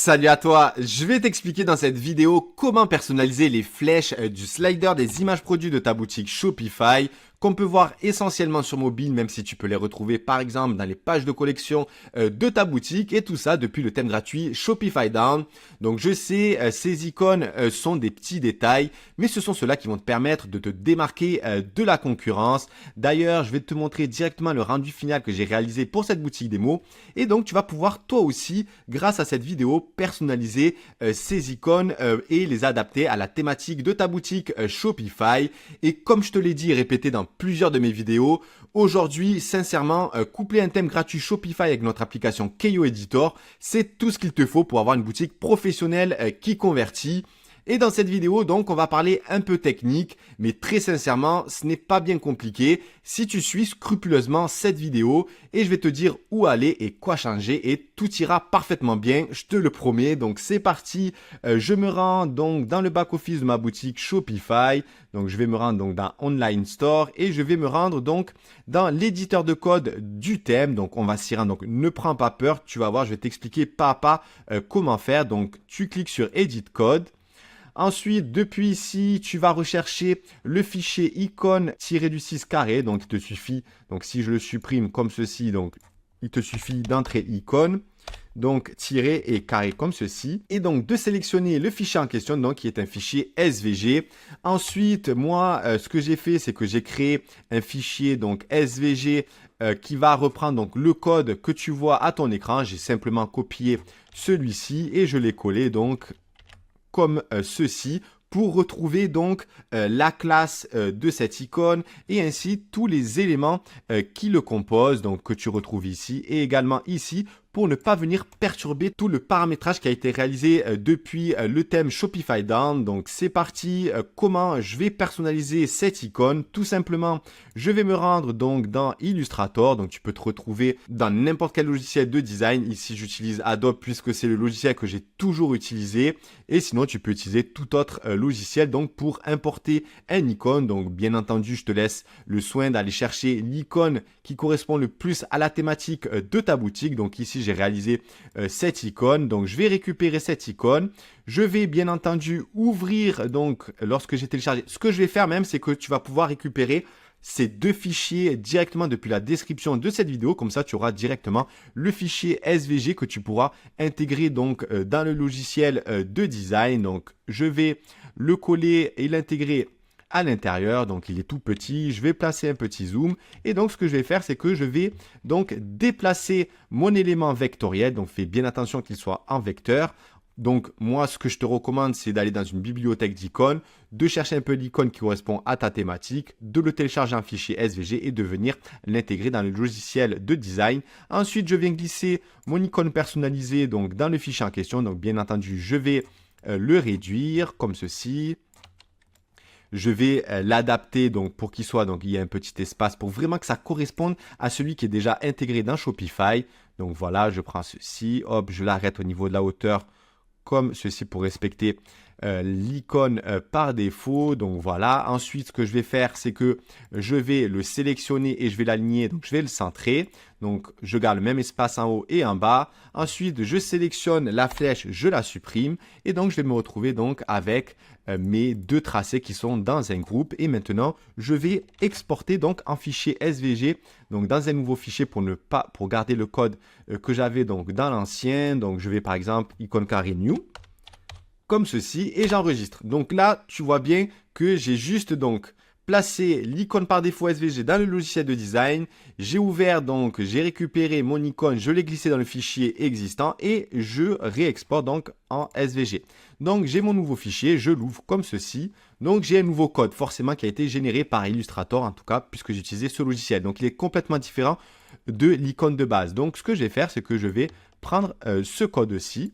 Salut à toi, je vais t'expliquer dans cette vidéo comment personnaliser les flèches du slider des images produits de ta boutique Shopify qu'on peut voir essentiellement sur mobile, même si tu peux les retrouver par exemple dans les pages de collection de ta boutique et tout ça depuis le thème gratuit Shopify Down. Donc je sais, ces icônes sont des petits détails, mais ce sont ceux-là qui vont te permettre de te démarquer de la concurrence. D'ailleurs, je vais te montrer directement le rendu final que j'ai réalisé pour cette boutique démo et donc tu vas pouvoir toi aussi, grâce à cette vidéo, personnaliser ces icônes et les adapter à la thématique de ta boutique Shopify. Et comme je te l'ai dit et répété dans plusieurs de mes vidéos, aujourd'hui, sincèrement, coupler un thème gratuit Shopify avec notre application Keio Editor, c'est tout ce qu'il te faut pour avoir une boutique professionnelle qui convertit. Et dans cette vidéo, donc, on va parler un peu technique, mais très sincèrement, ce n'est pas bien compliqué si tu suis scrupuleusement cette vidéo et je vais te dire où aller et quoi changer et tout ira parfaitement bien, je te le promets. Donc, c'est parti. Je me rends donc dans le back-office de ma boutique Shopify. Donc, je vais me rendre donc dans Online Store et je vais me rendre donc dans l'éditeur de code du thème. Donc, on va s'y rendre. Donc, ne prends pas peur. Tu vas voir, je vais t'expliquer pas à pas comment faire. Donc, tu cliques sur Edit Code. Ensuite, depuis ici, tu vas rechercher le fichier icône-du-6 carré. Donc, il te suffit, donc si je le supprime comme ceci, donc il te suffit d'entrer icône, donc tiret et carré comme ceci. Et donc, de sélectionner le fichier en question, donc qui est un fichier SVG. Ensuite, moi, ce que j'ai fait, c'est que j'ai créé un fichier donc SVG qui va reprendre donc le code que tu vois à ton écran. J'ai simplement copié celui-ci et je l'ai collé donc comme ceci pour retrouver donc la classe de cette icône et ainsi tous les éléments qui le composent, donc que tu retrouves ici et également ici pour ne pas venir perturber tout le paramétrage qui a été réalisé depuis le thème Shopify Down. Donc c'est parti, comment je vais personnaliser cette icône? Tout simplement, je vais me rendre donc dans Illustrator, donc tu peux te retrouver dans n'importe quel logiciel de design. Ici j'utilise Adobe puisque c'est le logiciel que j'ai toujours utilisé et sinon tu peux utiliser tout autre logiciel donc pour importer un icône. Donc bien entendu, je te laisse le soin d'aller chercher l'icône qui correspond le plus à la thématique de ta boutique. Donc ici j'ai réalisé cette icône, donc je vais récupérer cette icône, je vais bien entendu ouvrir donc lorsque j'ai téléchargé, ce que je vais faire même c'est que tu vas pouvoir récupérer ces deux fichiers directement depuis la description de cette vidéo, comme ça tu auras directement le fichier SVG que tu pourras intégrer donc dans le logiciel de design. Donc je vais le coller et l'intégrer à l'intérieur, donc il est tout petit, je vais placer un petit zoom et donc ce que je vais faire c'est que je vais donc déplacer mon élément vectoriel, donc fais bien attention qu'il soit en vecteur. Donc moi ce que je te recommande c'est d'aller dans une bibliothèque d'icônes, de chercher un peu l'icône qui correspond à ta thématique, de le télécharger en fichier SVG et de venir l'intégrer dans le logiciel de design. Ensuite je viens glisser mon icône personnalisée donc dans le fichier en question, donc bien entendu je vais le réduire comme ceci. Je vais l'adapter donc pour qu'il soit, donc il y a un petit espace pour vraiment que ça corresponde à celui qui est déjà intégré dans Shopify. Donc voilà, je prends ceci, hop, je l'arrête au niveau de la hauteur comme ceci pour respecter l'icône par défaut. Donc voilà, ensuite ce que je vais faire c'est que je vais le sélectionner et je vais l'aligner, donc je vais le centrer. Donc je garde le même espace en haut et en bas. Ensuite je sélectionne la flèche, je la supprime et donc je vais me retrouver donc avec mes deux tracés qui sont dans un groupe. Et maintenant je vais exporter donc en fichier SVG, donc dans un nouveau fichier pour garder le code que j'avais donc dans l'ancien. Donc je vais par exemple icône carré new comme ceci et j'enregistre. Donc là tu vois bien que j'ai juste donc placé l'icône par défaut SVG dans le logiciel de design. J'ai ouvert donc, j'ai récupéré mon icône, je l'ai glissé dans le fichier existant et je réexporte donc en SVG. Donc j'ai mon nouveau fichier, je l'ouvre comme ceci. Donc j'ai un nouveau code forcément qui a été généré par Illustrator en tout cas puisque j'ai utilisé ce logiciel. Donc il est complètement différent de l'icône de base. Donc ce que je vais faire c'est que je vais prendre ce code-ci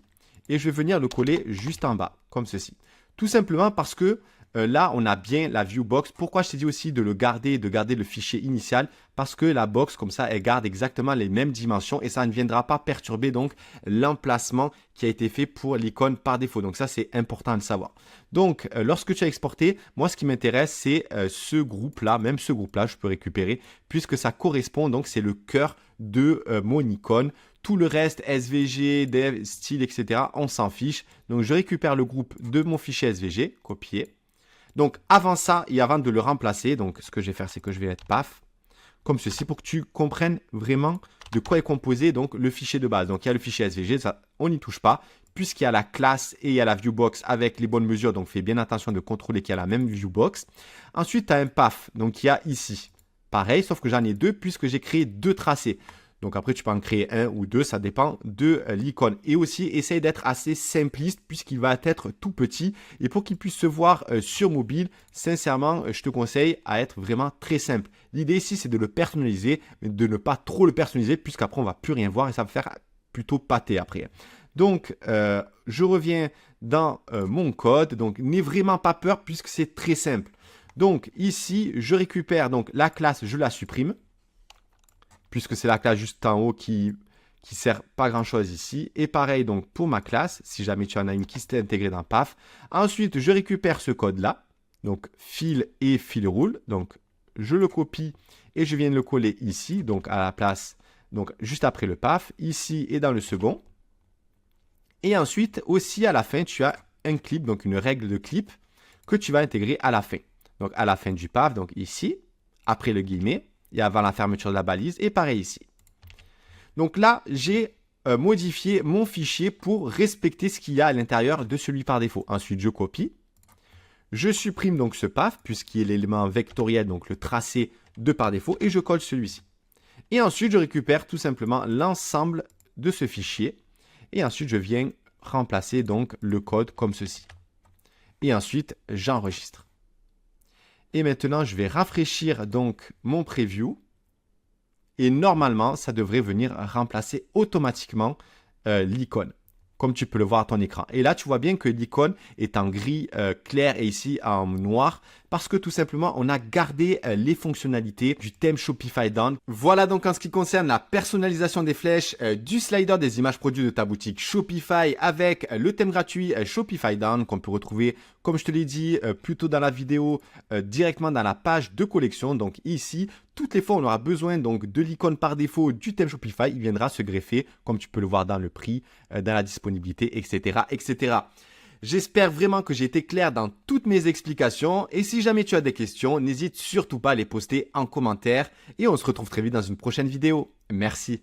et je vais venir le coller juste en bas comme ceci. Tout simplement parce que là, on a bien la viewbox. Pourquoi je t'ai dit aussi de le garder, de garder le fichier initial? Parce que la box, comme ça, elle garde exactement les mêmes dimensions et ça ne viendra pas perturber donc l'emplacement qui a été fait pour l'icône par défaut. Donc ça, c'est important de le savoir. Donc, lorsque tu as exporté, moi, ce qui m'intéresse, c'est ce groupe-là, même ce groupe-là, je peux récupérer puisque ça correspond, donc c'est le cœur de mon icône. Tout le reste, SVG, dev, style, etc., on s'en fiche. Donc, je récupère le groupe de mon fichier SVG, copier. Donc, avant ça et avant de le remplacer, donc ce que je vais faire, c'est que je vais mettre paf, comme ceci, pour que tu comprennes vraiment de quoi est composé donc le fichier de base. Donc, il y a le fichier SVG, ça, on n'y touche pas, puisqu'il y a la classe et il y a la viewbox avec les bonnes mesures. Donc, fais bien attention de contrôler qu'il y a la même viewbox. Ensuite, tu as un paf, donc il y a ici. Pareil, sauf que j'en ai deux, puisque j'ai créé deux tracés. Donc après, tu peux en créer un ou deux, ça dépend de l'icône. Et aussi, essaye d'être assez simpliste puisqu'il va être tout petit. Et pour qu'il puisse se voir sur mobile, sincèrement, je te conseille à être vraiment très simple. L'idée ici, c'est de le personnaliser, mais de ne pas trop le personnaliser puisqu'après, on ne va plus rien voir et ça va faire plutôt pâter après. Donc, je reviens dans mon code. Donc, n'aie vraiment pas peur puisque c'est très simple. Donc, ici, je récupère donc la classe, je la supprime. Puisque c'est la classe juste en haut qui sert pas grand chose ici. Et pareil donc pour ma classe, si jamais tu en as une qui s'est intégrée dans PAF. Ensuite, je récupère ce code-là, donc fil et fil roule. Donc, je le copie et je viens de le coller ici, donc à la place, donc juste après le PAF, ici et dans le second. Et ensuite, aussi à la fin, tu as un clip, donc une règle de clip que tu vas intégrer à la fin. Donc, à la fin du PAF, donc ici, après le guillemet. Et avant la fermeture de la balise, et pareil ici. Donc là, j'ai modifié mon fichier pour respecter ce qu'il y a à l'intérieur de celui par défaut. Ensuite, je copie. Je supprime donc ce PAF, puisqu'il est l'élément vectoriel, donc le tracé de par défaut, et je colle celui-ci. Et ensuite, je récupère tout simplement l'ensemble de ce fichier. Et ensuite, je viens remplacer donc le code comme ceci. Et ensuite, j'enregistre. Et maintenant, je vais rafraîchir donc mon preview. Et normalement, ça devrait venir remplacer automatiquement l'icône, comme tu peux le voir à ton écran. Et là, tu vois bien que l'icône est en gris clair et ici en noir, parce que tout simplement, on a gardé les fonctionnalités du thème Shopify Down. Voilà donc en ce qui concerne la personnalisation des flèches du slider des images produits de ta boutique Shopify avec le thème gratuit Shopify Down qu'on peut retrouver, comme je te l'ai dit plus tôt dans la vidéo, directement dans la page de collection. Donc ici, toutes les fois on aura besoin donc de l'icône par défaut du thème Shopify, il viendra se greffer, comme tu peux le voir dans le prix, dans la disponibilité, etc., etc. J'espère vraiment que j'ai été clair dans toutes mes explications et si jamais tu as des questions, n'hésite surtout pas à les poster en commentaire et on se retrouve très vite dans une prochaine vidéo. Merci.